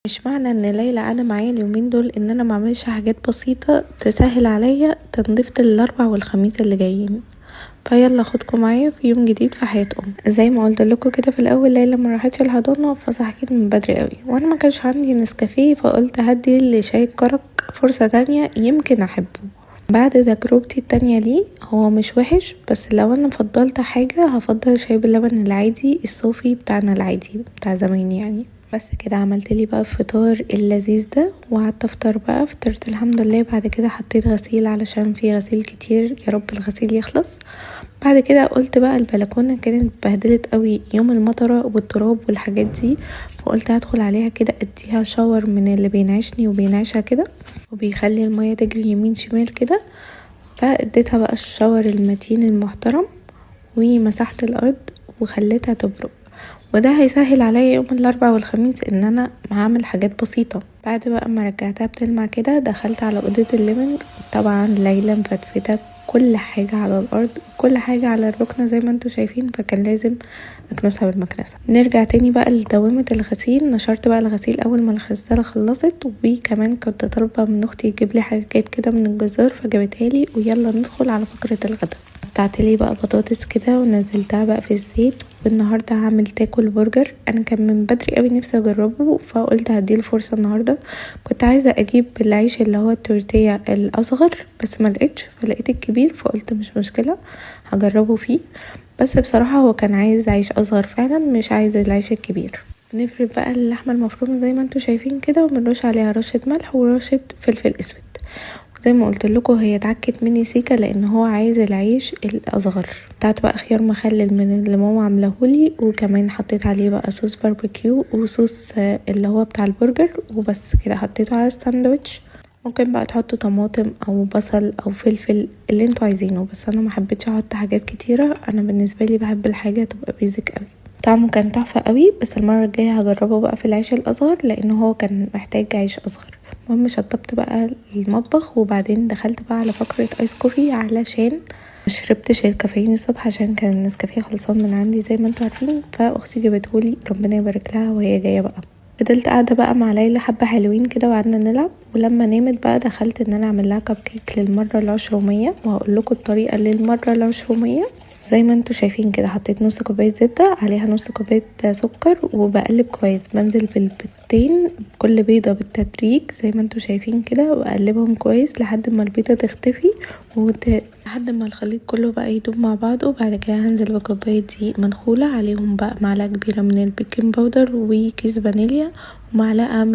مش معنى ان ليلى قاعده معايا اليومين دول ان انا معملش حاجات بسيطه تسهل عليا تنظيفة الاربع والخميس اللي جايين. فيلا خدكم معايا في يوم جديد في حياة زي ما قلت لكم كده في الاول، ليلى ما راحتش الحضانه فصحيت من بدري قوي، وانا ما كانش عندي نسكافيه فقلت هدي لشاي الكرك فرصه تانية يمكن احبه. بعد تجربتي التانية ليه، هو مش وحش، بس لو انا فضلت حاجه هفضل شاي باللبن العادي الصوفي بتاعنا العادي بتاع زمان يعني. بس كده عملت لي بقى الفطار اللذيذ ده وقعدت افطر بقى، فطرت الحمد لله. بعد كده حطيت غسيل علشان في غسيل كتير، يا رب الغسيل يخلص. بعد كده قلت بقى البلكونه كانت اتبهدلت قوي يوم المطره والتراب والحاجات دي، فقلت هدخل عليها كده اديها شاور من اللي بينعشني وبينعشها كده وبيخلي الميه تجري يمين شمال كده. فاديتها بقى الشاور المتين المحترم ومسحت الارض وخليتها تبرق، وده هيسهل عليا يوم الاربع والخميس ان انا هعمل حاجات بسيطة. بعد بقى ما رجعتها بتلمع كده دخلت على اوضة الليفنج، طبعا ليلى مفتفتة كل حاجة على الارض، كل حاجة على الركنة زي ما انتوا شايفين، فكان لازم اكنسها بالمكنسة. نرجع تاني بقى لدوامة الغسيل. نشرت بقى الغسيل اول ما الغسالة خلصت، وكمان كنت طالبة من اختي تجيب لي حاجات كده من الجزار فجابتها لي، ويلا ندخل على فقرة الغدا. قطعتلي بقى بطاطس كده ونزلتها بقى في الزيت، والنهارده هعمل تاكل برجر. انا كان من بدري قوي نفسي اجربه فقلت هديله فرصه النهارده. كنت عايزه اجيب العيش اللي هو التورتيه الاصغر بس ما لقيتش، فلقيت الكبير فقلت مش مشكله هجربه فيه. بس بصراحه هو كان عايز عيش اصغر فعلا، مش عايز العيش الكبير. نفرد بقى اللحمه المفرومه زي ما انتوا شايفين كده، وبنرش عليها رشه ملح ورشه فلفل اسود. زي ما قلت لكم هي اتعكت مني سيكه لان هو عايز العيش الاصغر. بتاعت بقى خيار مخلل من اللي ماما عاملهولي، وكمان حطيت عليه بقى صوص باربيكيو وصوص اللي هو بتاع البرجر، وبس كده حطيته على الساندوتش. ممكن بقى تحطوا طماطم او بصل او فلفل اللي انتوا عايزينه، بس انا ما حبيتش احط حاجات كتيره، انا بالنسبه لي بحب الحاجه تبقى بيزك قوي. طعمه كان تحفه قوي، بس المره الجايه هجربه بقى في العيش الاصغر لانه هو كان محتاج عيش اصغر. المهم شطبت بقى المطبخ وبعدين دخلت بقى على فقرة ايس كوفي علشان مشربتش الكافيين الصبح عشان كان النسكافيه خلصان من عندي زي ما انتوا عارفين، فاختي جابتهولي ربنا يبارك لها وهي جايه بقى. فضلت قاعده بقى مع ليلى حبه حلوين كده وقعدنا نلعب، ولما نامت بقى دخلت ان انا اعمل لها كب كيك للمره العشرمية، وهقول لكم الطريقه للمره العشرمية. زي ما انتوا شايفين كده حطيت نص كوبايه زبده عليها نص كوبايه سكر وبقلب كويس، بنزل بالبيضتين كل بيضه بالتدريج زي ما انتوا شايفين كده، واقلبهم كويس لحد ما البيضه تختفي لحد ما الخليط كله بقى يدوب مع بعضه. وبعد كده هنزل بكوبايه دقيق منخوله عليهم بقى معلقه كبيره من البيكنج باودر وكيس فانيليا ومعلقه من